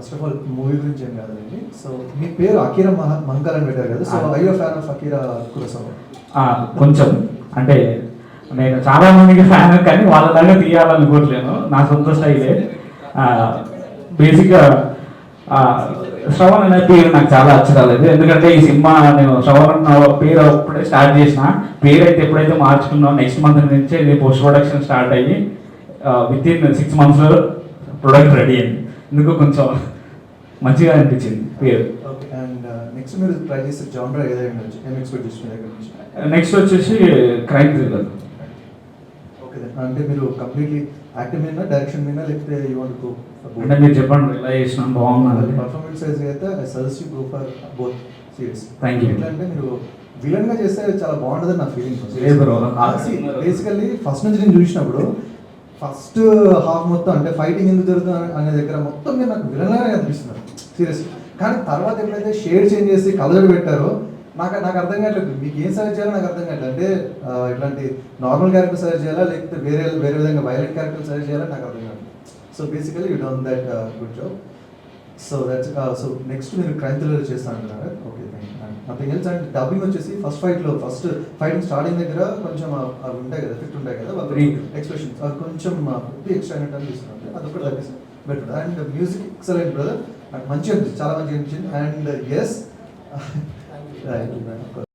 First of all movie గురించి ఏం కాదండి. సో మీ పేరు అకీరా మహంకాల్ అని పెట్టారు కదా. So I you fan of Akira Kurosawa? కొంచెం అంటే నేను చాలా మందికి ఫ్యాన్, కానీ వాళ్ళలాగా తీయాలనుకోవట్లేను, నా సొంత స్టైలే. బేసిక్గా శ్రవణ్ అనే పేరు నాకు చాలా అచ్చరాలేదు, ఎందుకంటే ఈ సినిమా నేను శ్రవణ్ అన్న పేరు అప్పుడే స్టార్ట్ చేసిన. పేరు అయితే ఎప్పుడైతే మార్చుకున్నాం, నెక్స్ట్ మంత్ నుంచే ఇది పోస్ట్ ప్రొడక్షన్ స్టార్ట్ అయ్యి with in 6 months product ready అయింది. ఎందుకు కొంచెం మంచిగా అనిపించింది పేరు. ఓకే, అండ్ నెక్స్ట్ మీరు ట్రై చేసే జానర్ ఏదైనా ఏం ఎక్స్పెక్ట్ చేస్తున్నారు దగ్గర నుంచి? నెక్స్ట్ వచ్చేసి క్రైమ్ థ్రిల్లర్. ఓకే, అంటే మీరు కంప్లీట్లీ యాక్టింగ్ మీద, డైరెక్షన్ మీద, లేకపోతే యూ వాంట్ గో అంటే మీరు చెప్పండి ఎలా చేసినా బాగున్నది. పర్ఫార్మెన్స్ వైజ్ అయితే I suggest you go for both serious. Thank you. ఎట్లా అంటే మీరు విలన్ గా చేస్తే చాలా బాగుంటుంది నా ఫీలింగ్. బేసికల్లీ ఫస్ట్ నుంచి నేను చూసినప్పుడు ఫస్ట్ హాఫ్ మొత్తం అంటే ఫైటింగ్ ఎందుకు జరుగుతుంది అనే దగ్గర మొత్తం మీరు నాకు విలన్ లానే అనిపిస్తున్నారు సీరియస్. కానీ తర్వాత ఎప్పుడైతే షేడ్ చేంజ్ చేసి కలర్ పెట్టారో నాకు అర్థం కావట్లేదు, మీకు ఏం సజెస్ట్ చేయాలో నాకు అర్థం కావట్లేదు. అంటే ఇట్లాంటి నార్మల్ క్యారెక్టర్ సజెస్ట్ చేయాలా, లేకపోతే వేరే విధంగా వైలెంట్ క్యారెక్టర్ సజెస్ట్ చేయాలా నాకు అర్థం కావట్లేదు. So basically you done that good job. So that's so next మీరు క్రైమ్ థ్రిల్లర్ చేస్తా అంటున్నారు. Okay, nothing else. And dubbing వచ్చేసి ఫస్ట్ ఫైటింగ్ స్టార్టింగ్ దగ్గర కొంచెం అవి ఉంటాయి కదా, ఎఫెక్ట్ ఉంటాయి కదా, వాళ్ళ ఎక్స్ప్రెషన్స్ అవి కొంచెం ఎక్స్ట్రా అయినట్టు అనిపిస్తుంది. అది ఒకటి తగ్గిస్తుంది better. And music excellent brother, నాకు మంచిగా అనిపించింది, చాలా మంచిగా అనిపించింది. And yes